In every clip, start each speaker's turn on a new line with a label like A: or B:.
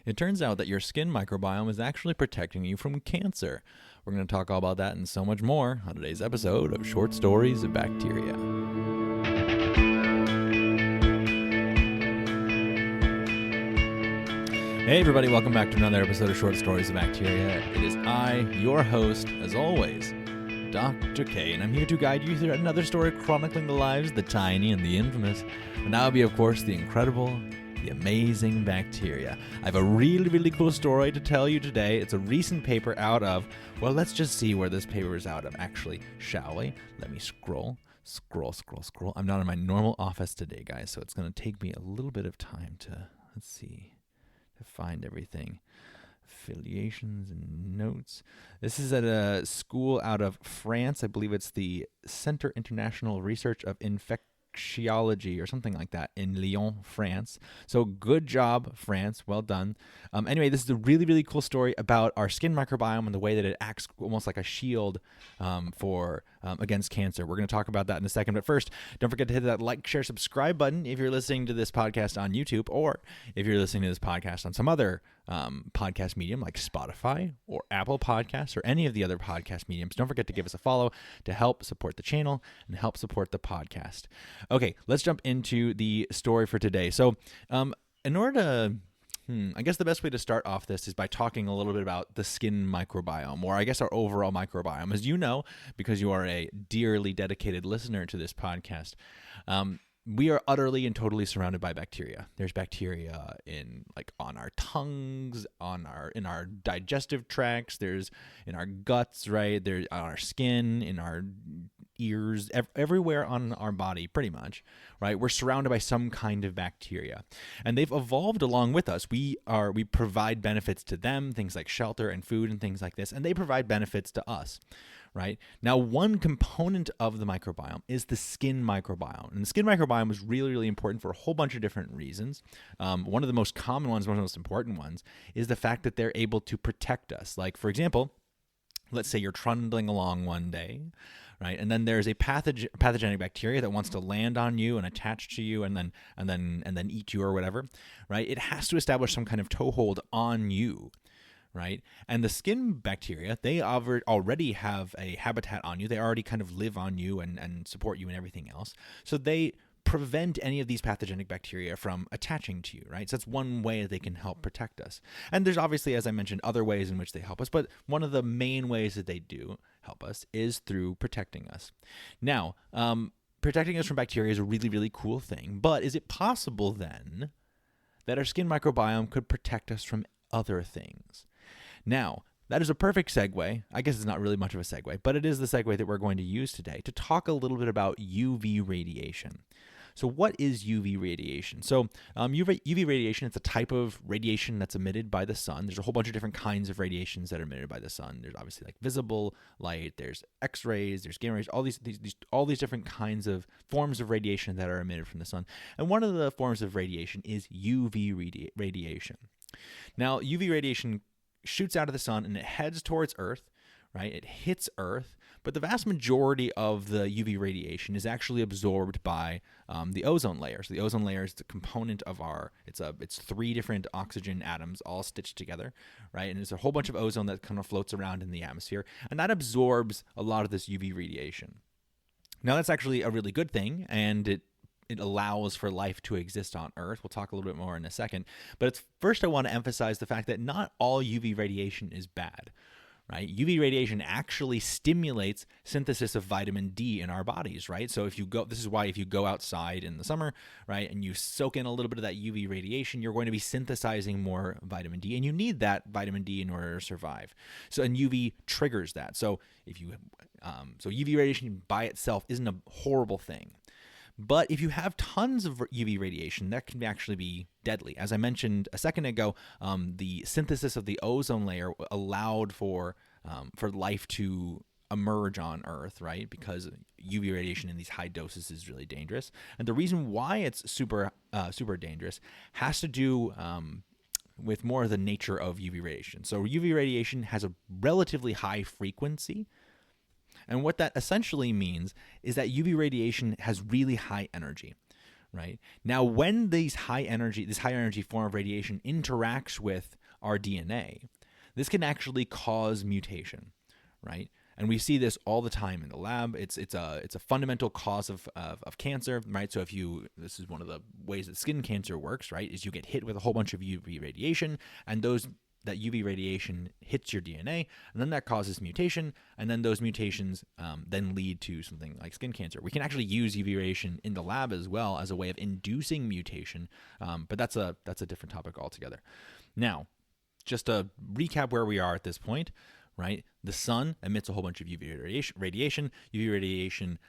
A: It turns out that your skin microbiome is actually protecting you from cancer. We're going to talk all about that and so much more on today's episode of Short Stories of Bacteria. Hey everybody, welcome back to another episode of Short Stories of Bacteria. It is I, your host, as always, Dr. K, and I'm here to guide you through another story chronicling the lives of the tiny and the infamous, and that will be, of course, the incredible, the amazing bacteria. I have a really cool story to tell you today. It's a recent paper out of, well, let's just see where this paper is out of, actually, shall we? Let me scroll. I'm not in my normal office today, guys, so it's going to take me a little bit of time to, let's see, to find everything. Affiliations and notes. This is at a school out of France. I believe it's the Centre International Research of Infectiology or something like that in Lyon, France. So good job, France. Well done. Anyway, this is a really cool story about our skin microbiome and the way that it acts almost like a shield for against cancer. We're going to talk about that in a second. But first, don't forget to hit that like, share, subscribe button if you're listening to this podcast on YouTube, or if you're listening to this podcast on some other podcast medium like Spotify or Apple Podcasts or any of the other podcast mediums. Don't forget to give us a follow to help support the channel and help support the podcast. Okay, let's jump into the story for today. So in order to I guess the best way to start off this is by talking a little bit about the skin microbiome, or I guess our overall microbiome. As you know, because you are a dearly dedicated listener to this podcast, we are utterly and totally surrounded by bacteria. There's bacteria on our tongues, in our digestive tracts. There's in our guts, right? There's on our skin, in our ears, everywhere on our body, pretty much, right? We're surrounded by some kind of bacteria, and they've evolved along with us. We provide benefits to them, things like shelter and food and things like this, and they provide benefits to us. Right? Now, one component of the microbiome is the skin microbiome. And the skin microbiome is really important for a whole bunch of different reasons. One of the most common ones, one of the most important ones, is the fact that they're able to protect us. Like, for example, let's say you're trundling along one day, right? And then there's a pathogenic bacteria that wants to land on you and attach to you and then eat you or whatever, right? It has to establish some kind of toehold on you. Right? And the skin bacteria, they already have a habitat on you. They already kind of live on you and support you and everything else. So they prevent any of these pathogenic bacteria from attaching to you, right? So that's one way that they can help protect us. And there's obviously, as I mentioned, other ways in which they help us, but one of the main ways that they do help us is through protecting us. Now, protecting us from bacteria is a really cool thing, but is it possible then that our skin microbiome could protect us from other things? Now, that is a perfect segue. I guess it's not really much of a segue, but it is the segue that we're going to use today to talk a little bit about UV radiation. So what is UV radiation? So UV radiation, it's a type of radiation that's emitted by the sun. There's a whole bunch of different kinds of radiations that are emitted by the sun. There's obviously like visible light, there's X-rays, there's gamma rays, all these different kinds of forms of radiation that are emitted from the sun. And one of the forms of radiation is UV radiation. Now, UV radiation shoots out of the sun and it heads towards Earth, right? It hits Earth, but the vast majority of the UV radiation is actually absorbed by the ozone layer. So the ozone layer is the component of it's 3 different oxygen atoms all stitched together, right? And there's a whole bunch of ozone that kind of floats around in the atmosphere, and that absorbs a lot of this UV radiation. Now, that's actually a really good thing, and it allows for life to exist on Earth. We'll talk a little bit more in a second. But first I want to emphasize the fact that not all UV radiation is bad, right? UV radiation actually stimulates synthesis of vitamin D in our bodies, right? So this is why if you go outside in the summer, right, and you soak in a little bit of that UV radiation, you're going to be synthesizing more vitamin D, and you need that vitamin D in order to survive. So, and UV triggers that. So so UV radiation by itself isn't a horrible thing. But if you have tons of UV radiation, that can actually be deadly. As I mentioned a second ago, the synthesis of the ozone layer allowed for life to emerge on Earth, right? Because UV radiation in these high doses is really dangerous. And the reason why it's super dangerous has to do with more of the nature of UV radiation. So UV radiation has a relatively high frequency. And what that essentially means is that UV radiation has really high energy, right? Now, when this high energy form of radiation interacts with our DNA, this can actually cause mutation, right? And we see this all the time in the lab. It's a fundamental cause of cancer, right? So this is one of the ways that skin cancer works, right? Is you get hit with a whole bunch of UV radiation, and that UV radiation hits your DNA, and then that causes mutation, and then those mutations then lead to something like skin cancer. We can actually use UV radiation in the lab as well as a way of inducing mutation, but that's a different topic altogether. Now, just to recap where we are at this point, right? The sun emits a whole bunch of UV radiation. UV radiation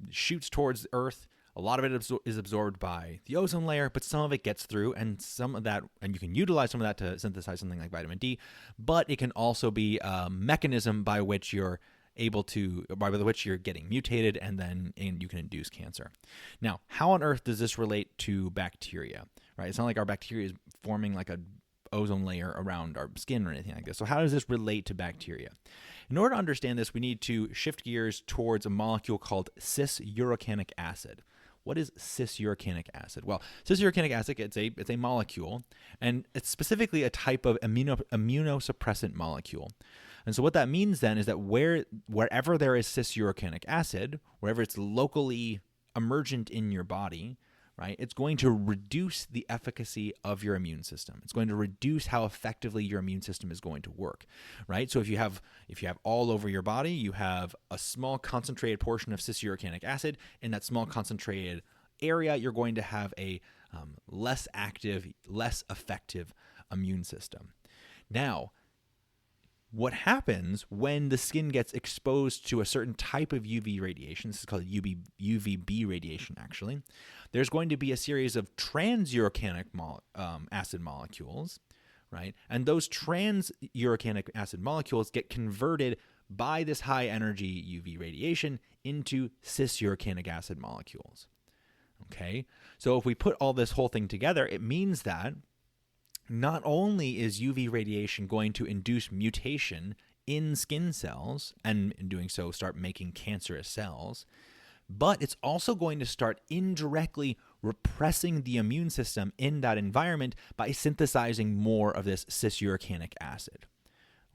A: shoots towards Earth. A lot of it is absorbed by the ozone layer, but some of it gets through, and some of that, and you can utilize some of that to synthesize something like vitamin D. But it can also be a mechanism by which you're getting mutated, and you can induce cancer. Now, how on earth does this relate to bacteria? Right? It's not like our bacteria is forming like a ozone layer around our skin or anything like this. So how does this relate to bacteria? In order to understand this, we need to shift gears towards a molecule called cis-urocanic acid. What is cis-urocanic acid? Well, cis-urocanic acid, it's a molecule, and it's specifically a type of immunosuppressant molecule. And so what that means then is that wherever there is cis-urocanic acid, wherever it's locally emergent in your body, right, it's going to reduce the efficacy of your immune system. It's going to reduce how effectively your immune system is going to work, right? So if you have all over your body, you have a small concentrated portion of cis-urocanic acid. In that small concentrated area, you're going to have a less active, less effective immune system. Now, what happens when the skin gets exposed to a certain type of UV radiation, this is called UVB radiation actually, there's going to be a series of transurocanic acid molecules, right? And those transurocanic acid molecules get converted by this high energy UV radiation into cis-urocanic acid molecules, okay? So if we put all this whole thing together, it means that not only is UV radiation going to induce mutation in skin cells, and in doing so start making cancerous cells, but it's also going to start indirectly repressing the immune system in that environment by synthesizing more of this cis-urocanic acid.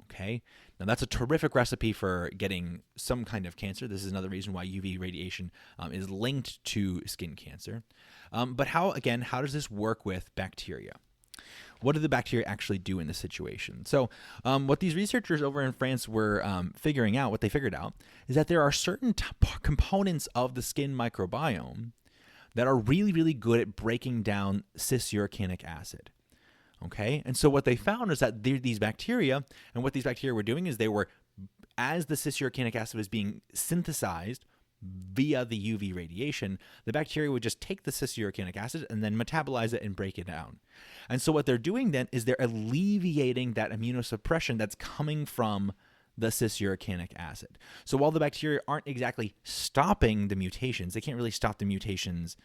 A: Okay, now that's a terrific recipe for getting some kind of cancer. This is another reason why UV radiation is linked to skin cancer. But how does this work with bacteria? What do the bacteria actually do in this situation? So what these researchers over in France were what they figured out is that there are certain components of the skin microbiome that are really, really good at breaking down cis-urocanic acid. Okay, and so what they found is that these bacteria, and what these bacteria were doing is as the cis-urocanic acid was being synthesized via the UV radiation, the bacteria would just take the cis-urocanic acid and then metabolize it and break it down. And so what they're doing then is they're alleviating that immunosuppression that's coming from the cis-urocanic acid. So while the bacteria aren't exactly stopping the mutations, they can't really stop the mutations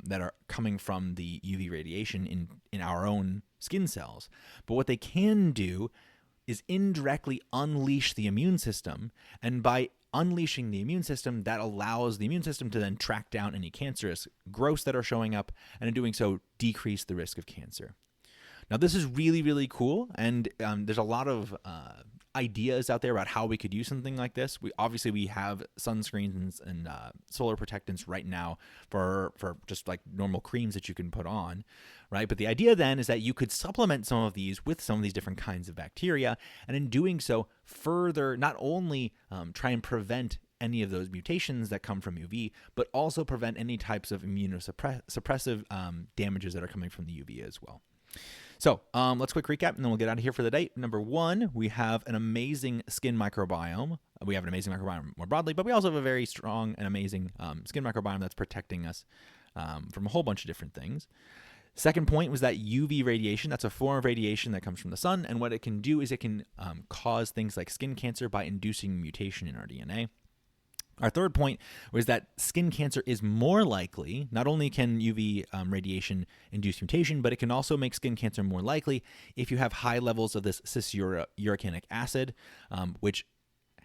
A: that are coming from the UV radiation in our own skin cells. But what they can do is indirectly unleash the immune system, and by unleashing the immune system, that allows the immune system to then track down any cancerous growths that are showing up, and in doing so, decrease the risk of cancer. Now, this is really, really cool, and there's a lot of ideas out there about how we could use something like this. We have sunscreens and solar protectants right now for just like normal creams that you can put on, right? But the idea then is that you could supplement some of these with some of these different kinds of bacteria, and in doing so, further not only try and prevent any of those mutations that come from UV, but also prevent any types of immunosuppressive damages that are coming from the UV as well. So let's quick recap, and then we'll get out of here for the day. Number one, we have an amazing skin microbiome. We have an amazing microbiome more broadly, but we also have a very strong and amazing skin microbiome that's protecting us from a whole bunch of different things. Second point was that UV radiation, that's a form of radiation that comes from the sun, and what it can do is it can cause things like skin cancer by inducing mutation in our DNA. Our third point was that skin cancer is more likely. Not only can UV radiation induce mutation, but it can also make skin cancer more likely if you have high levels of this cis-urocanic acid, which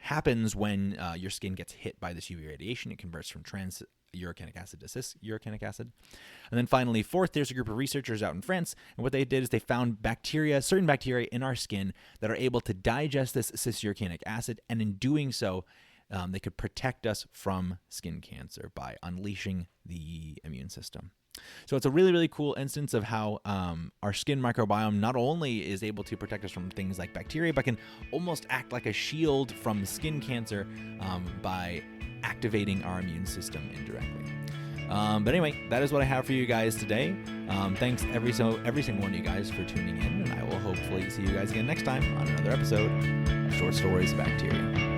A: happens when your skin gets hit by this UV radiation. It converts from trans-uracanic acid to cis-uracanic acid. And then finally, fourth, there's a group of researchers out in France, and what they did is they found certain bacteria in our skin that are able to digest this cis-uracanic acid, and in doing so, they could protect us from skin cancer by unleashing the immune system. So it's a really, really cool instance of how our skin microbiome not only is able to protect us from things like bacteria, but can almost act like a shield from skin cancer by activating our immune system indirectly. But anyway, that is what I have for you guys today. Thanks every single one of you guys for tuning in, and I will hopefully see you guys again next time on another episode of Short Stories of Bacteria.